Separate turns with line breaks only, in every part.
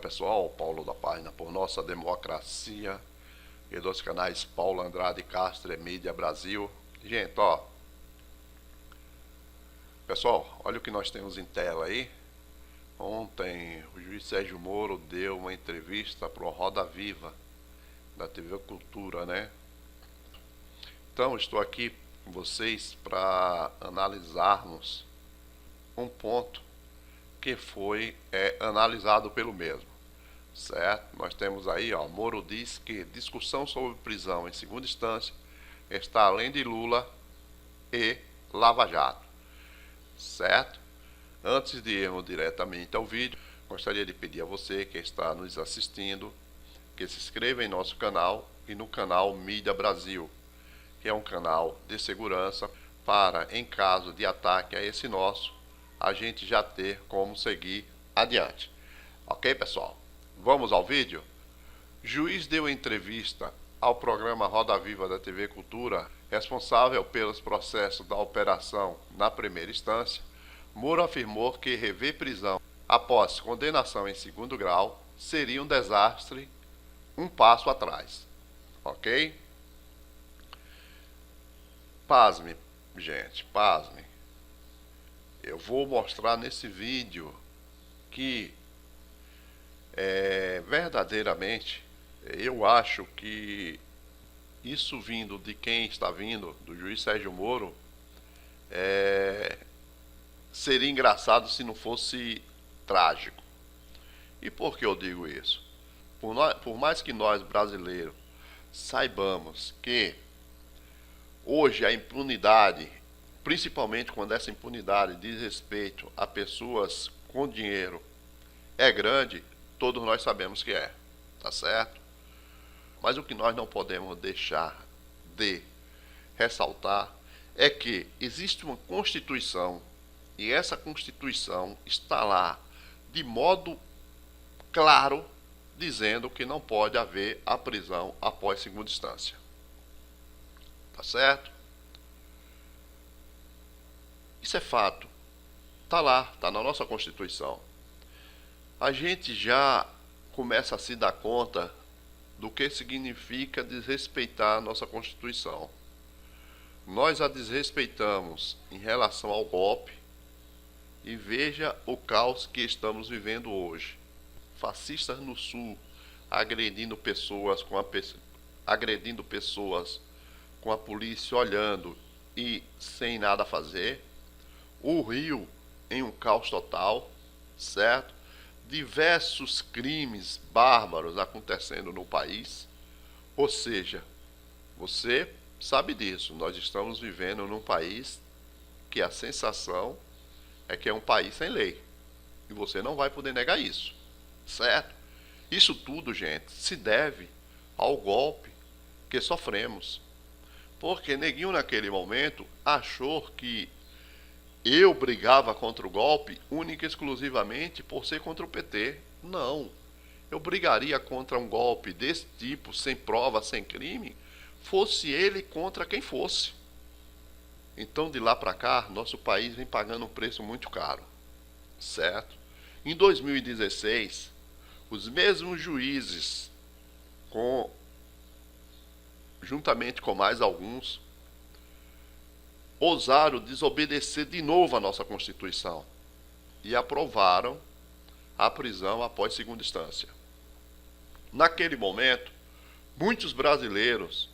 pessoal, Paulo da página Por Nossa Democracia e dos canais Paulo Andrade Castro e Mídia Brasil. Gente, ó, pessoal, olha o que nós temos em tela aí. Ontem o juiz Sérgio Moro deu uma entrevista para o Roda Viva da TV Cultura, né? Então estou aqui com vocês para analisarmos um ponto que foi analisado pelo mesmo, certo? Nós temos aí, ó, Moro diz que discussão sobre prisão em segunda instância está além de Lula e Lava Jato, certo? Antes de irmos diretamente ao vídeo, gostaria de pedir a você que está nos assistindo que se inscreva em nosso canal e no canal Mídia Brasil, que é um canal de segurança para, em caso de ataque a esse nosso, a gente já ter como seguir adiante. Ok, pessoal? Vamos ao vídeo? Juiz deu entrevista ao programa Roda Viva da TV Cultura, responsável pelos processos da operação na primeira instância. Moro afirmou que rever prisão após condenação em segundo grau seria um desastre, um passo atrás. Ok? Pasme, gente, pasme. Eu vou mostrar nesse vídeo que verdadeiramente eu acho que isso vindo de quem está vindo, do juiz Sérgio Moro, seria engraçado se não fosse trágico. E por que eu digo isso? Por mais que nós brasileiros saibamos que hoje a impunidade, principalmente quando essa impunidade diz respeito a pessoas com dinheiro, é grande, todos nós sabemos que é, tá certo? Mas o que nós não podemos deixar de ressaltar é que existe uma Constituição e essa Constituição está lá de modo claro dizendo que não pode haver a prisão após segunda instância. Tá certo? Isso é fato. Tá lá, tá na nossa Constituição. A gente já começa a se dar conta do que significa desrespeitar a nossa Constituição. Nós a desrespeitamos em relação ao golpe e veja o caos que estamos vivendo hoje. Fascistas no Sul agredindo pessoas com a polícia olhando e sem nada a fazer. O Rio em um caos total, certo? Diversos crimes bárbaros acontecendo no país. Ou seja, você sabe disso, nós estamos vivendo num país que a sensação é que é um país sem lei. E você não vai poder negar isso, certo? Isso tudo, gente, se deve ao golpe que sofremos. Porque neguinho naquele momento achou que eu brigava contra o golpe única e exclusivamente por ser contra o PT. Não. Eu brigaria contra um golpe desse tipo, sem prova, sem crime, fosse ele contra quem fosse. Então, de lá para cá, nosso país vem pagando um preço muito caro. Certo? Em 2016, os mesmos juízes, juntamente com mais alguns, ousaram desobedecer de novo a nossa Constituição e aprovaram a prisão após segunda instância. Naquele momento, muitos brasileiros,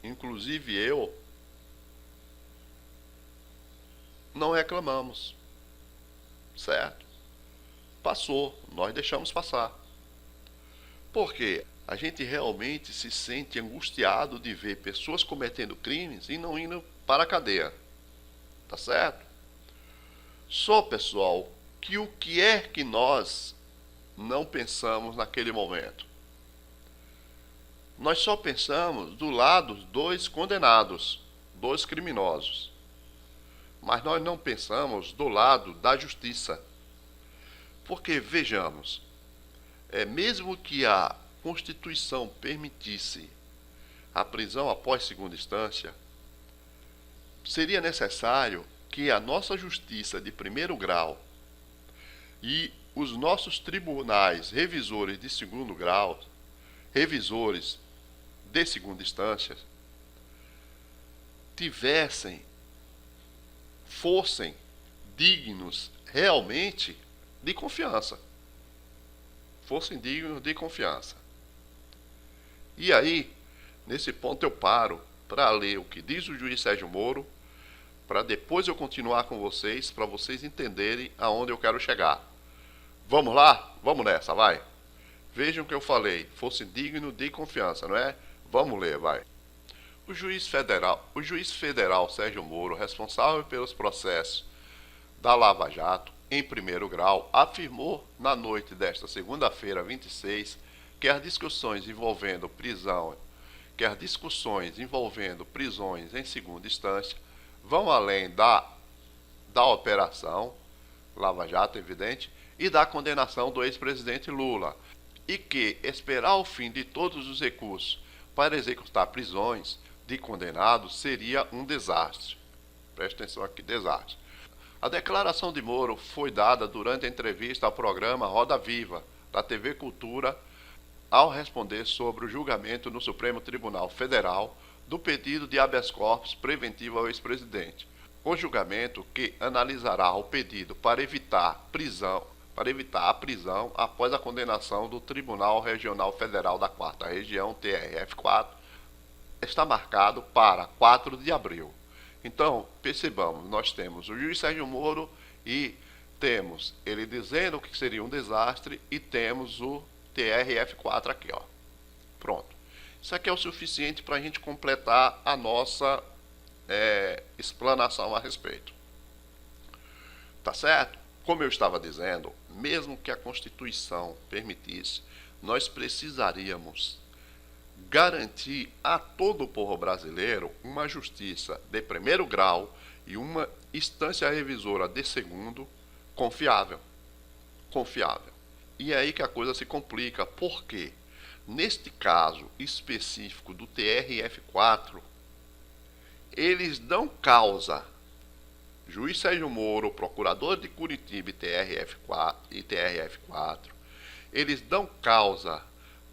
inclusive eu, não reclamamos, certo? Passou, nós deixamos passar. Porque a gente realmente se sente angustiado de ver pessoas cometendo crimes e não indo para a cadeia. Tá certo? Só, pessoal, que o que é que nós não pensamos naquele momento? Nós só pensamos do lado dos dois condenados, dois criminosos. Mas nós não pensamos do lado da justiça. Porque, vejamos, mesmo que a Constituição permitisse a prisão após segunda instância, seria necessário que a nossa justiça de primeiro grau e os nossos tribunais revisores de segundo grau, revisores de segunda instância, fossem dignos realmente de confiança. Fossem dignos de confiança. E aí, nesse ponto eu paro para ler o que diz o juiz Sérgio Moro, para depois eu continuar com vocês, para vocês entenderem aonde eu quero chegar. Vamos lá? Vamos nessa, vai. Vejam o que eu falei, fosse digno de confiança, não é? Vamos ler, vai. O juiz federal Sérgio Moro, responsável pelos processos da Lava Jato, em primeiro grau, afirmou na noite desta segunda-feira, 26, que as discussões envolvendo prisões em segunda instância vão além da operação Lava Jato, evidente, e da condenação do ex-presidente Lula, e que esperar o fim de todos os recursos para executar prisões de condenados seria um desastre. Preste atenção aqui, desastre. A declaração de Moro foi dada durante a entrevista ao programa Roda Viva, da TV Cultura, ao responder sobre o julgamento no Supremo Tribunal Federal do pedido de habeas corpus preventivo ao ex-presidente. O julgamento que analisará o pedido para evitar a prisão após a condenação do Tribunal Regional Federal da 4ª Região, TRF4, está marcado para 4 de abril. Então, percebamos, nós temos o juiz Sérgio Moro e temos ele dizendo que seria um desastre e temos o TRF4 aqui, ó. Pronto. Isso aqui é o suficiente para a gente completar a nossa explanação a respeito. Tá certo? Como eu estava dizendo, mesmo que a Constituição permitisse, nós precisaríamos garantir a todo o povo brasileiro uma justiça de primeiro grau e uma instância revisora de segundo confiável. E é aí que a coisa se complica, porque neste caso específico do TRF4, eles dão causa, juiz Sérgio Moro, procurador de Curitiba e TRF4, eles dão causa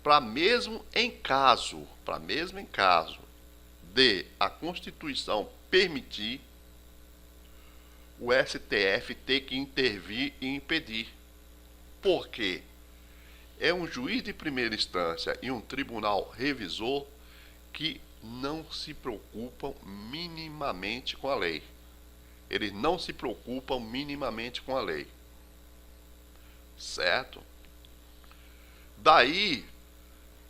para mesmo em caso de a Constituição permitir, o STF ter que intervir e impedir. Porque é um juiz de primeira instância e um tribunal revisor que não se preocupam minimamente com a lei. Eles não se preocupam minimamente com a lei. Certo? Daí,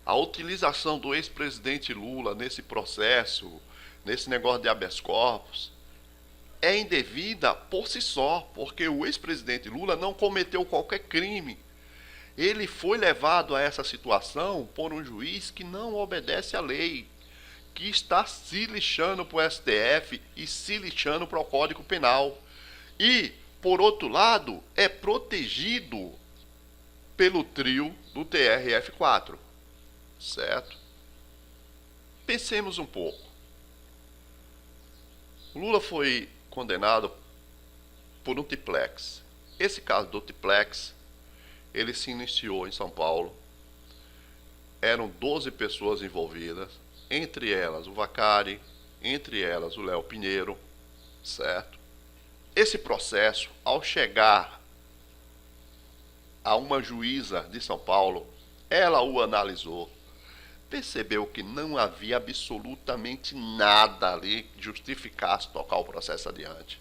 a utilização do ex-presidente Lula nesse processo, nesse negócio de habeas corpus, é indevida por si só, porque o ex-presidente Lula não cometeu qualquer crime. Ele foi levado a essa situação por um juiz que não obedece à lei, que está se lixando para o STF e se lixando para o Código Penal. E, por outro lado, é protegido pelo trio do TRF4. Certo? Pensemos um pouco. Lula foi condenado por um triplex. Esse caso do triplex, ele se iniciou em São Paulo. Eram 12 pessoas envolvidas, entre elas o Vacari, entre elas o Léo Pinheiro, certo? Esse processo, ao chegar a uma juíza de São Paulo, ela o analisou, percebeu que não havia absolutamente nada ali que justificasse tocar o processo adiante.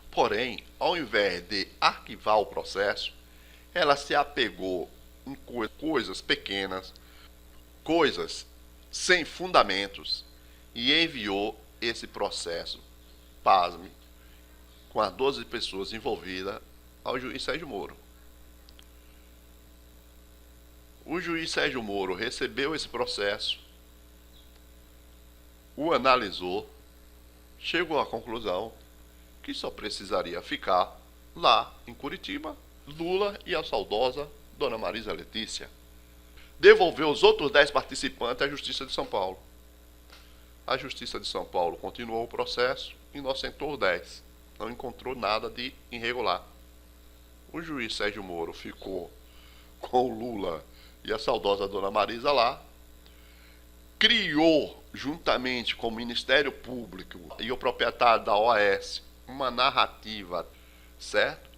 Porém, ao invés de arquivar o processo, ela se apegou em coisas pequenas, coisas sem fundamentos, e enviou esse processo, pasme, com as 12 pessoas envolvidas, ao juiz Sérgio Moro. O juiz Sérgio Moro recebeu esse processo, o analisou, chegou à conclusão que só precisaria ficar lá em Curitiba, Lula e a saudosa Dona Marisa Letícia. Devolveu os outros 10 participantes à Justiça de São Paulo. A Justiça de São Paulo continuou o processo, inocentou os 10. Não encontrou nada de irregular. O juiz Sérgio Moro ficou com o Lula e a saudosa Dona Marisa lá, criou, juntamente com o Ministério Público e o proprietário da OAS, uma narrativa, certo?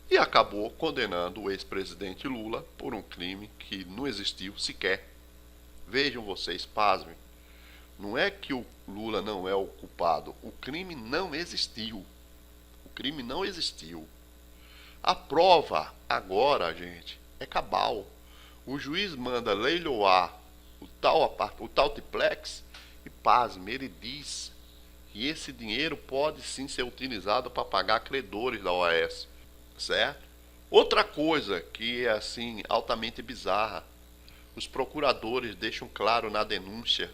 E acabou condenando o ex-presidente Lula por um crime que não existiu sequer. Vejam vocês, pasmem. Não é que o Lula não é o culpado, o crime não existiu. O crime não existiu. A prova agora, gente, é cabal. O juiz manda leiloar o tal triplex e, pasme, ele diz que esse dinheiro pode sim ser utilizado para pagar credores da OAS, certo? Outra coisa que é assim altamente bizarra, os procuradores deixam claro na denúncia,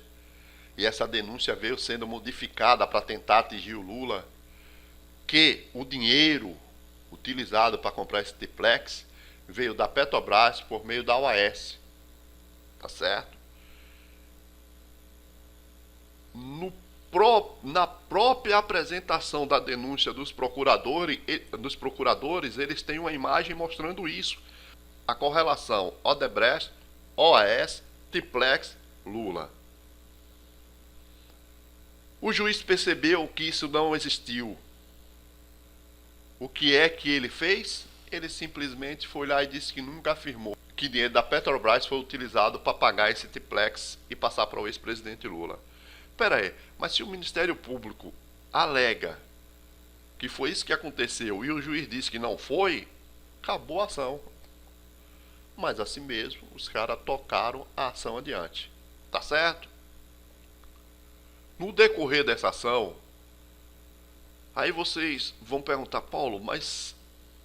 e essa denúncia veio sendo modificada para tentar atingir o Lula, que o dinheiro utilizado para comprar esse triplex veio da Petrobras por meio da OAS, tá certo? Na própria apresentação da denúncia dos procuradores, eles têm uma imagem mostrando isso. A correlação Odebrecht, OAS, triplex, Lula. O juiz percebeu que isso não existiu. O que é que ele fez? Ele simplesmente foi lá e disse que nunca afirmou que dinheiro da Petrobras foi utilizado para pagar esse triplex e passar para o ex-presidente Lula. Espera aí, mas se o Ministério Público alega que foi isso que aconteceu e o juiz disse que não foi, acabou a ação. Mas assim mesmo, os caras tocaram a ação adiante. Tá certo? No decorrer dessa ação, aí vocês vão perguntar, Paulo, mas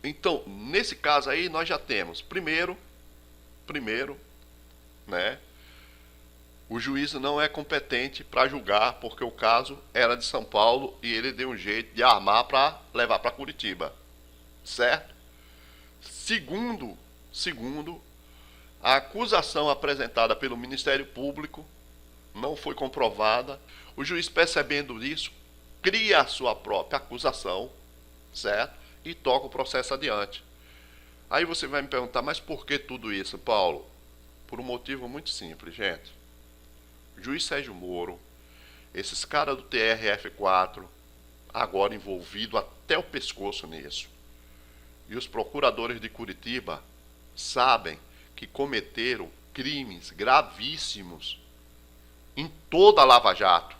então, nesse caso aí nós já temos, primeiro, né? O juiz não é competente para julgar porque o caso era de São Paulo e ele deu um jeito de armar para levar para Curitiba, certo? Segundo, a acusação apresentada pelo Ministério Público não foi comprovada. O juiz, percebendo isso, cria a sua própria acusação, certo? E toca o processo adiante. Aí você vai me perguntar, mas por que tudo isso, Paulo? Por um motivo muito simples, gente. O juiz Sérgio Moro, esses caras do TRF4, agora envolvido até o pescoço nisso, e os procuradores de Curitiba sabem que cometeram crimes gravíssimos em toda a Lava Jato,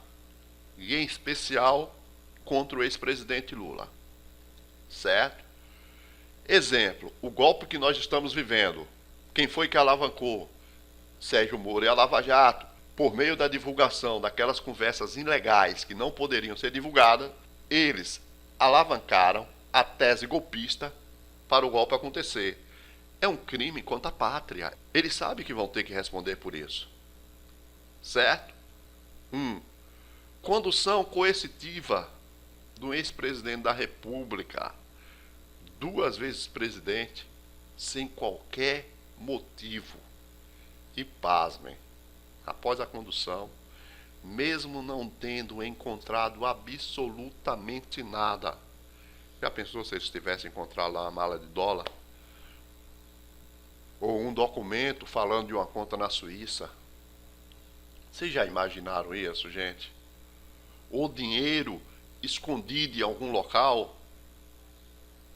e em especial contra o ex-presidente Lula, certo? Exemplo, o golpe que nós estamos vivendo, quem foi que alavancou? Sérgio Moro e a Lava Jato, por meio da divulgação daquelas conversas ilegais que não poderiam ser divulgadas, eles alavancaram a tese golpista para o golpe acontecer. É um crime contra a pátria. Eles sabem que vão ter que responder por isso. Certo? Condução coercitiva do ex-presidente da República, 2 vezes presidente, sem qualquer motivo. E pasmem, após a condução, mesmo não tendo encontrado absolutamente nada. Já pensou se eles tivessem encontrado lá uma mala de dólar? Ou um documento falando de uma conta na Suíça? Vocês já imaginaram isso, gente? Ou dinheiro escondido em algum local?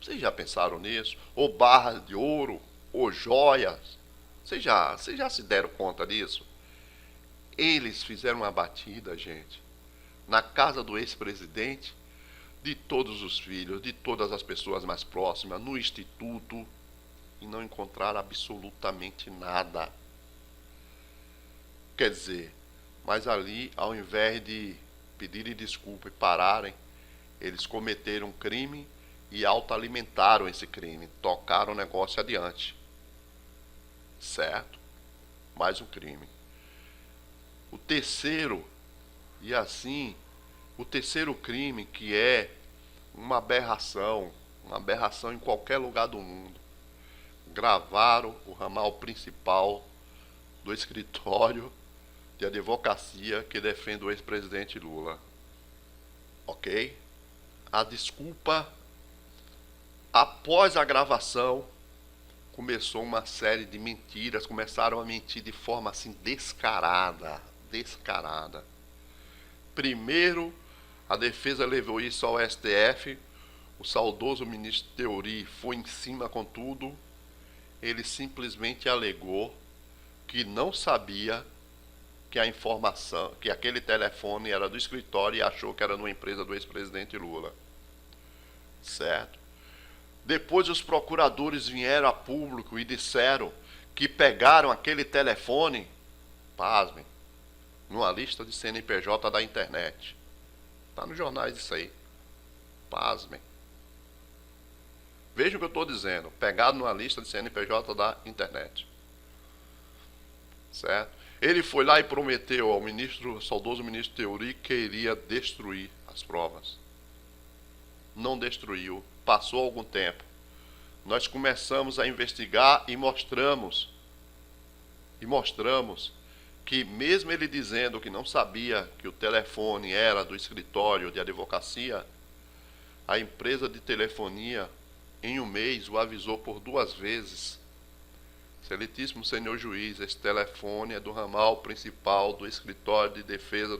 Vocês já pensaram nisso? Ou barras de ouro? Ou joias? Vocês já se deram conta disso? Eles fizeram uma batida, gente, na casa do ex-presidente, de todos os filhos, de todas as pessoas mais próximas, no instituto, e não encontraram absolutamente nada. Quer dizer, mas ali, ao invés de pedirem desculpa e pararem, eles cometeram um crime e autoalimentaram esse crime, tocaram o negócio adiante. Certo? Mais um crime. O terceiro, e assim, o terceiro crime, que é uma aberração em qualquer lugar do mundo. Gravaram o ramal principal do escritório de advocacia que defende o ex-presidente Lula. Ok? A desculpa Após a gravação, começou uma série de mentiras, começaram a mentir de forma assim descarada. Primeiro, a defesa levou isso ao STF, o saudoso ministro Teori foi em cima com tudo, ele simplesmente alegou que não sabia que a informação, que aquele telefone era do escritório e achou que era numa empresa do ex-presidente Lula. Certo? Depois os procuradores vieram a público e disseram que pegaram aquele telefone, pasmem, numa lista de CNPJ da internet. Está nos jornais isso aí. Pasmem. Vejam o que eu estou dizendo. Pegado numa lista de CNPJ da internet. Certo? Ele foi lá e prometeu ao saudoso ministro Teori que iria destruir as provas. Não destruiu. Passou algum tempo. Nós começamos a investigar e mostramos que mesmo ele dizendo que não sabia que o telefone era do escritório de advocacia, a empresa de telefonia em um mês o avisou por 2 vezes. Excelentíssimo senhor juiz, esse telefone é do ramal principal do escritório de defesa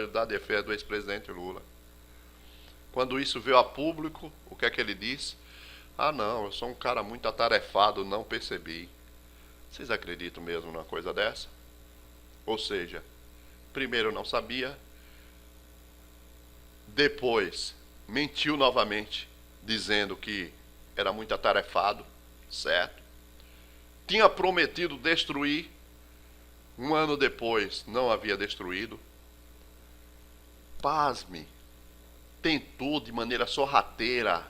da defesa do ex-presidente Lula. Quando isso veio a público, o que é que ele disse? Ah não, eu sou um cara muito atarefado, não percebi. Vocês acreditam mesmo numa coisa dessa? Ou seja, primeiro não sabia, depois mentiu novamente, dizendo que era muito atarefado, certo? Tinha prometido destruir, 1 ano depois não havia destruído. Pasme, tentou de maneira sorrateira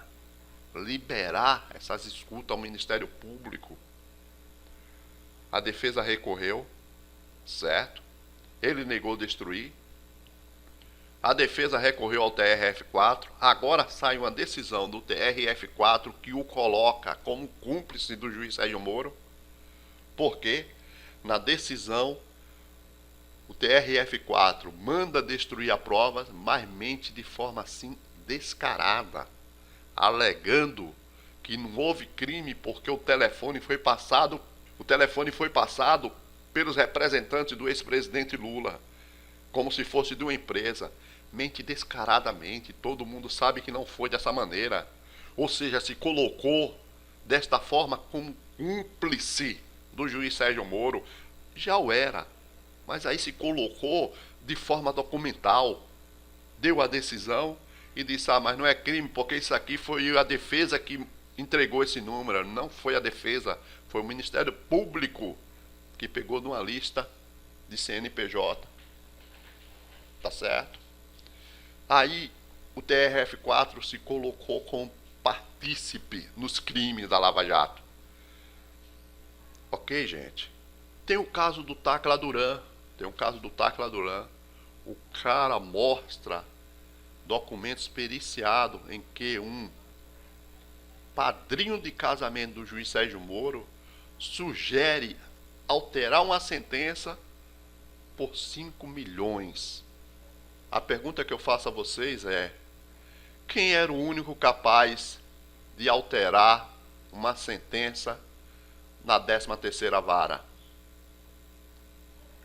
liberar essas escutas ao Ministério Público. A defesa recorreu, certo? Ele negou destruir. A defesa recorreu ao TRF4. Agora sai uma decisão do TRF4 que o coloca como cúmplice do juiz Sérgio Moro. Porque na decisão o TRF4 manda destruir a prova, mas mente de forma assim descarada, alegando que não houve crime porque o telefone foi passado pelos representantes do ex-presidente Lula, como se fosse de uma empresa. Mente descaradamente, todo mundo sabe que não foi dessa maneira. Ou seja, se colocou desta forma como cúmplice do juiz Sérgio Moro. Já o era, mas aí se colocou de forma documental, deu a decisão e disse, mas não é crime porque isso aqui foi a defesa que entregou esse número. Não foi a defesa, foi o Ministério Público que pegou numa lista de CNPJ. Tá certo? Aí o TRF4 se colocou como partícipe nos crimes da Lava Jato. Ok, gente? Tem o caso do Tacla Duran. O cara mostra documentos periciados em que um padrinho de casamento do juiz Sérgio Moro sugere alterar uma sentença por 5 milhões. A pergunta que eu faço a vocês é: quem era o único capaz de alterar uma sentença na 13ª vara?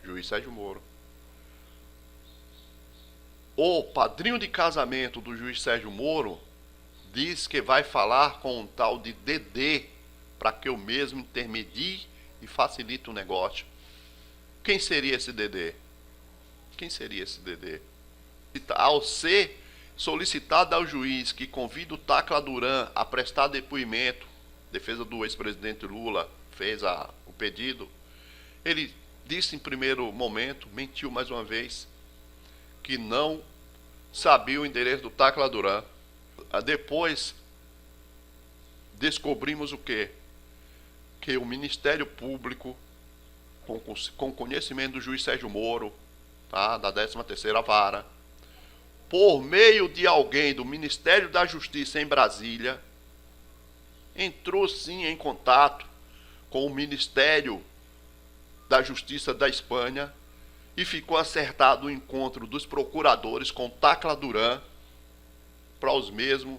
Juiz Sérgio Moro. O padrinho de casamento do juiz Sérgio Moro diz que vai falar com um tal de Dedê para que eu mesmo intermedie e facilite o negócio. Quem seria esse Dedê? Ao ser solicitado ao juiz que convida o Tacla Duran a prestar depoimento, defesa do ex-presidente Lula fez o pedido, ele disse em primeiro momento, mentiu mais uma vez, que não sabia o endereço do Tacla Duran. Depois descobrimos o quê? Que o Ministério Público, com conhecimento do juiz Sérgio Moro, tá, da 13ª vara, por meio de alguém do Ministério da Justiça em Brasília, entrou sim em contato com o Ministério da Justiça da Espanha e ficou acertado o encontro dos procuradores com Tacla Duran para os mesmos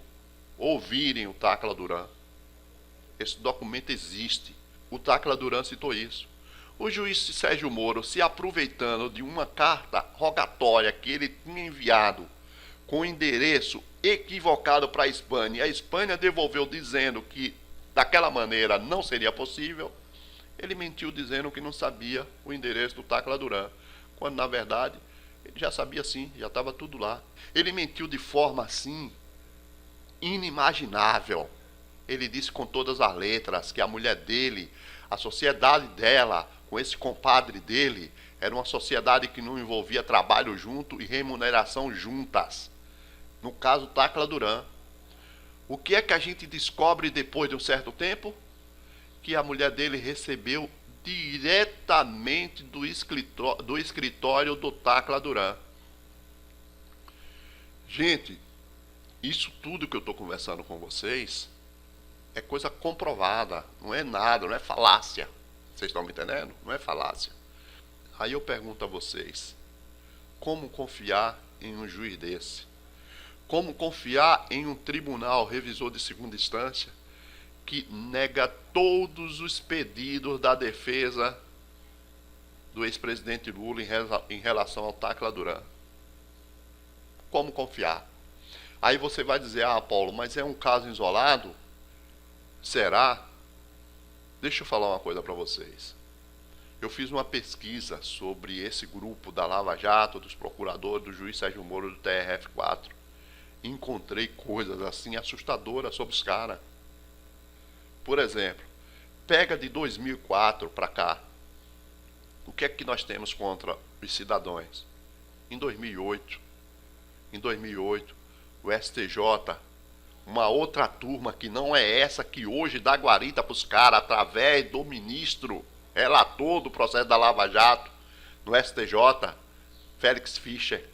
ouvirem o Tacla Duran. Esse documento existe. O Tacla Duran citou isso. O juiz Sérgio Moro, se aproveitando de uma carta rogatória que ele tinha enviado com endereço equivocado para a Espanha, e a Espanha devolveu dizendo que daquela maneira não seria possível, ele mentiu dizendo que não sabia o endereço do Tacla Duran, quando na verdade ele já sabia sim, já estava tudo lá. Ele mentiu de forma assim inimaginável. Ele disse com todas as letras que a mulher dele, a sociedade dela, com esse compadre dele, era uma sociedade que não envolvia trabalho junto e remuneração juntas. No caso, Tacla Duran. O que é que a gente descobre depois de um certo tempo? Que a mulher dele recebeu diretamente do escritório do Tacla Duran. Gente, isso tudo que eu estou conversando com vocês é coisa comprovada, não é nada, não é falácia. Vocês estão me entendendo? Não é falácia. Aí eu pergunto a vocês, como confiar em um juiz desse? Como confiar em um tribunal revisor de segunda instância que nega todos os pedidos da defesa do ex-presidente Lula em relação ao Tacla Duran? Como confiar? Aí você vai dizer, Paulo, mas é um caso isolado? Será? Deixa eu falar uma coisa para vocês. Eu fiz uma pesquisa sobre esse grupo da Lava Jato, dos procuradores, do juiz Sérgio Moro, do TRF4. Encontrei coisas assim assustadoras sobre os caras. Por exemplo, pega de 2004 para cá. O que é que nós temos contra os cidadãos? Em 2008, o STJ, uma outra turma que não é essa que hoje dá guarita para os caras através do ministro relator do processo da Lava Jato no STJ, Félix Fischer,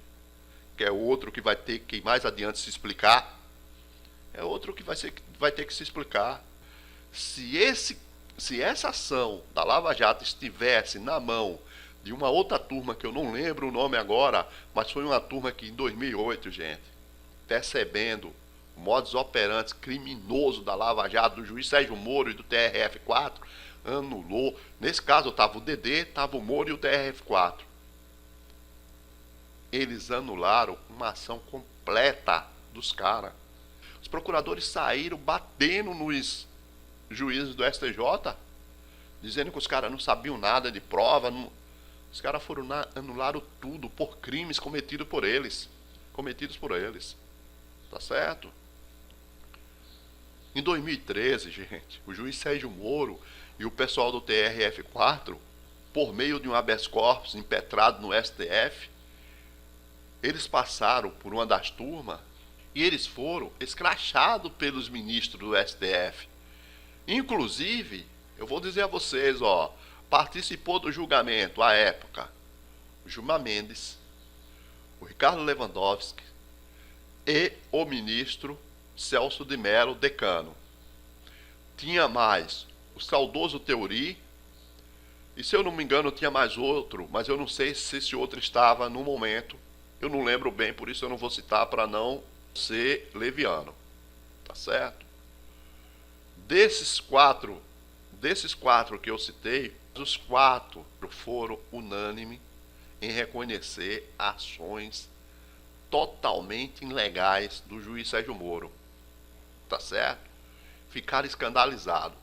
que é outro que vai ter que mais adiante se explicar. É outro que vai ter que se explicar. Se essa ação da Lava Jato estivesse na mão de uma outra turma, que eu não lembro o nome agora, mas foi uma turma que em 2008, gente, percebendo o modus operandi criminoso da Lava Jato, do juiz Sérgio Moro e do TRF4, anulou. Nesse caso estava o DD, estava o Moro e o TRF4. Eles anularam uma ação completa dos caras. Os procuradores saíram batendo nos juízes do STJ, dizendo que os caras não sabiam nada de prova. Os caras foram anularam tudo por crimes cometidos por eles. Tá certo? Em 2013, gente, o juiz Sérgio Moro e o pessoal do TRF4, por meio de um habeas corpus impetrado no STF, eles passaram por uma das turmas e eles foram escrachados pelos ministros do STF. Inclusive, eu vou dizer a vocês, participou do julgamento, à época, o Gilmar Mendes, o Ricardo Lewandowski e o ministro Celso de Mello, decano. Tinha mais o saudoso Theory, e se eu não me engano tinha mais outro, mas eu não sei se esse outro estava no momento, eu não lembro bem, por isso eu não vou citar para não ser leviano, tá certo? Desses quatro que eu citei, os quatro foram unânimes em reconhecer ações totalmente ilegais do juiz Sérgio Moro, tá certo? Ficaram escandalizados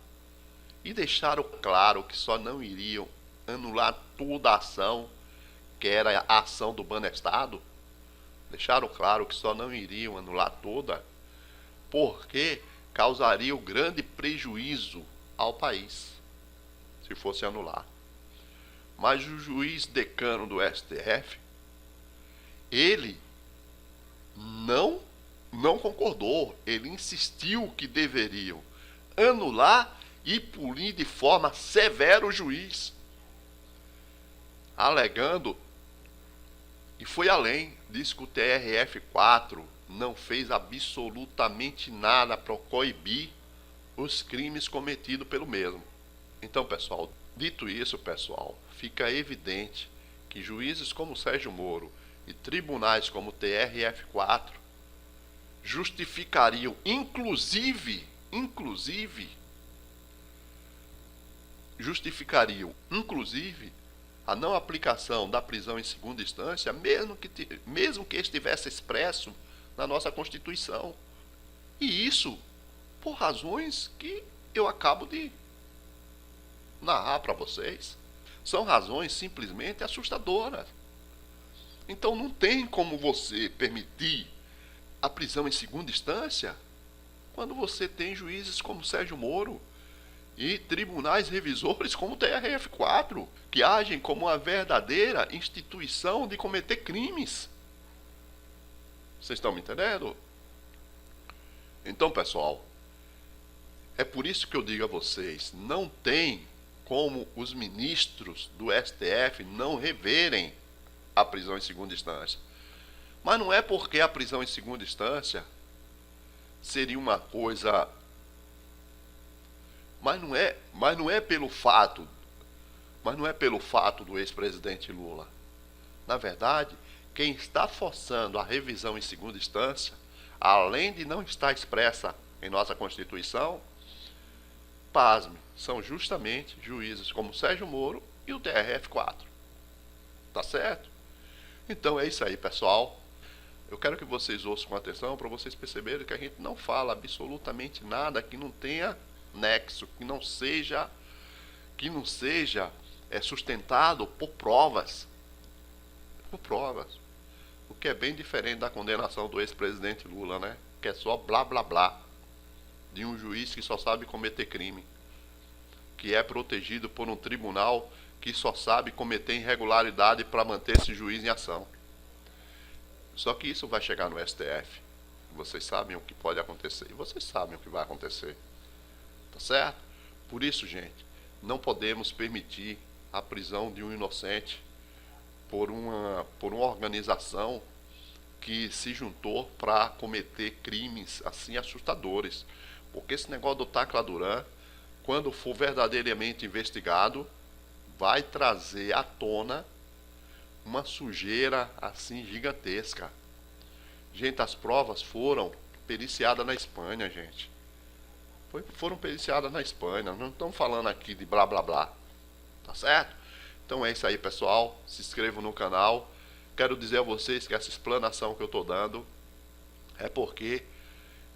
e deixaram claro que só não iriam anular toda a ação, que era a ação do Banestado. Deixaram claro que só não iriam anular toda, porque causaria um grande prejuízo ao país se fosse anular. Mas o juiz decano do STF, ele não concordou. Ele insistiu que deveriam anular e punir de forma severa o juiz, alegando, e foi além, disse que o TRF4 não fez absolutamente nada para coibir os crimes cometidos pelo mesmo. Então, pessoal, dito isso, pessoal, fica evidente que juízes como Sérgio Moro e tribunais como o TRF4 justificariam, inclusive, a não aplicação da prisão em segunda instância, mesmo que estivesse expresso na nossa Constituição. E isso por razões que eu acabo de narrar para vocês. São razões simplesmente assustadoras. Então não tem como você permitir a prisão em segunda instância quando você tem juízes como Sérgio Moro e tribunais revisores como o TRF4, que agem como uma verdadeira instituição de cometer crimes. Vocês estão me entendendo? Então, pessoal, é por isso que eu digo a vocês, não tem como os ministros do STF não reverem a prisão em segunda instância. Mas não é porque a prisão em segunda instância seria uma coisa... Mas não é pelo fato do ex-presidente Lula. Na verdade, quem está forçando a revisão em segunda instância, além de não estar expressa em nossa Constituição, pasme, são justamente juízes como Sérgio Moro e o TRF4. Tá certo? Então é isso aí, pessoal. Eu quero que vocês ouçam com atenção para vocês perceberem que a gente não fala absolutamente nada que não tenha nexo, que não seja sustentado por provas. Por provas. O que é bem diferente da condenação do ex-presidente Lula, né? Que é só blá blá blá. De um juiz que só sabe cometer crime. Que é protegido por um tribunal que só sabe cometer irregularidade para manter esse juiz em ação. Só que isso vai chegar no STF. Vocês sabem o que pode acontecer. E vocês sabem o que vai acontecer. Tá certo? Por isso, gente, não podemos permitir a prisão de um inocente por uma organização que se juntou para cometer crimes assim assustadores. Porque esse negócio do Tacla Duran, quando for verdadeiramente investigado, vai trazer à tona uma sujeira assim gigantesca. Gente, as provas foram periciadas na Espanha, gente. Foram periciadas na Espanha. Não estamos falando aqui de blá blá blá. Tá certo? Então é isso aí, pessoal. Se inscrevam no canal. Quero dizer a vocês que essa explanação que eu estou dando é porque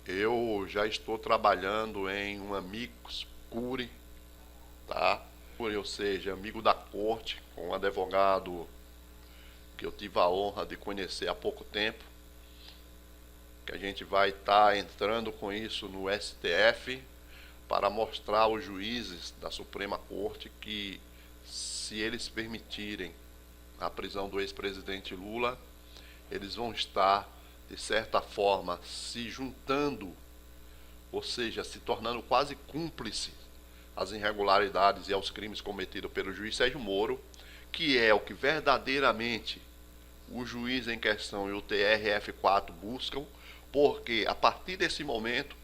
eu já estou trabalhando em um amicus curiae, tá? Ou seja, amigo da corte, com um advogado que eu tive a honra de conhecer há pouco tempo, que a gente vai estar entrando com isso no STF para mostrar aos juízes da Suprema Corte que, se eles permitirem a prisão do ex-presidente Lula, eles vão estar, de certa forma, se juntando, ou seja, se tornando quase cúmplice às irregularidades e aos crimes cometidos pelo juiz Sérgio Moro, que é o que verdadeiramente o juiz em questão e o TRF4 buscam, porque a partir desse momento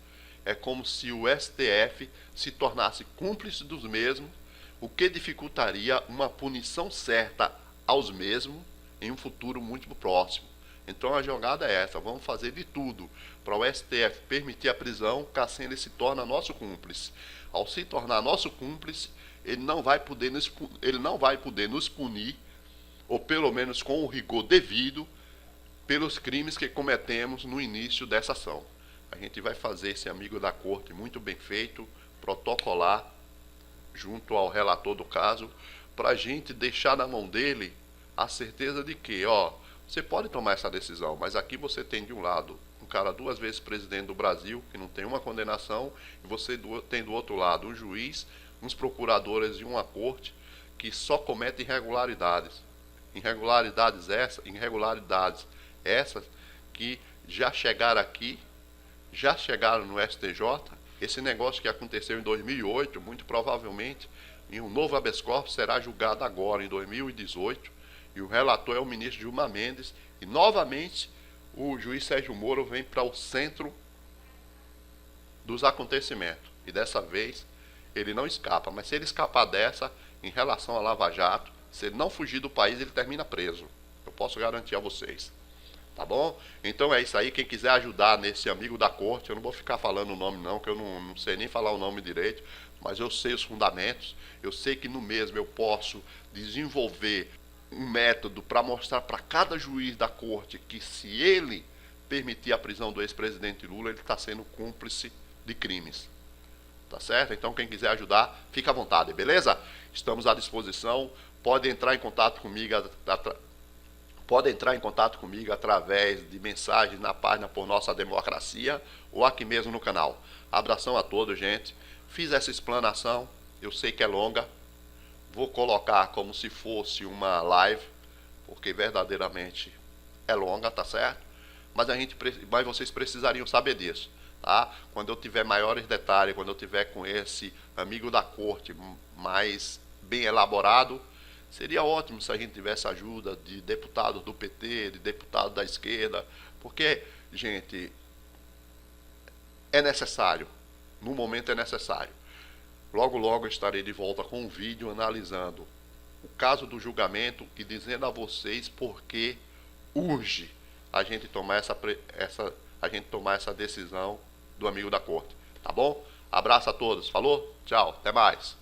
é como se o STF se tornasse cúmplice dos mesmos, o que dificultaria uma punição certa aos mesmos em um futuro muito próximo. Então a jogada é essa, vamos fazer de tudo para o STF permitir a prisão, caso ele se torne nosso cúmplice. Ao se tornar nosso cúmplice, ele não vai poder nos punir, ou pelo menos com o rigor devido, pelos crimes que cometemos no início dessa ação. A gente vai fazer esse amigo da corte muito bem feito, protocolar, junto ao relator do caso, para a gente deixar na mão dele a certeza de que, você pode tomar essa decisão, mas aqui você tem de um lado um cara 2 vezes presidente do Brasil, que não tem uma condenação, e você tem do outro lado um juiz, uns procuradores e uma corte que só cometem irregularidades. Irregularidades essas que já chegaram aqui, já chegaram no STJ. Esse negócio que aconteceu em 2008, muito provavelmente, em um novo habeas corpus, será julgado agora, em 2018, e o relator é o ministro Gilmar Mendes, e novamente o juiz Sérgio Moro vem para o centro dos acontecimentos. E dessa vez ele não escapa, mas se ele escapar dessa, em relação a Lava Jato, se ele não fugir do país, ele termina preso. Eu posso garantir a vocês. Tá bom? Então é isso aí. Quem quiser ajudar nesse amigo da corte, eu não vou ficar falando o nome não, que eu não sei nem falar o nome direito, mas eu sei os fundamentos. Eu sei que no mesmo eu posso desenvolver um método para mostrar para cada juiz da corte que se ele permitir a prisão do ex-presidente Lula, ele está sendo cúmplice de crimes. Tá certo? Então quem quiser ajudar, fica à vontade, beleza? Estamos à disposição. Pode entrar em contato comigo através de mensagens na página Por Nossa Democracia ou aqui mesmo no canal. Abração a todos, gente. Fiz essa explanação, eu sei que é longa. Vou colocar como se fosse uma live, porque verdadeiramente é longa, tá certo? Mas vocês precisariam saber disso, tá? Quando eu tiver maiores detalhes, quando eu tiver com esse amigo da corte mais bem elaborado, seria ótimo se a gente tivesse ajuda de deputados do PT, de deputados da esquerda, porque, gente, é necessário, no momento é necessário. Logo, logo eu estarei de volta com um vídeo analisando o caso do julgamento e dizendo a vocês por que urge a gente tomar essa decisão do amigo da corte. Tá bom? Abraço a todos. Falou? Tchau. Até mais.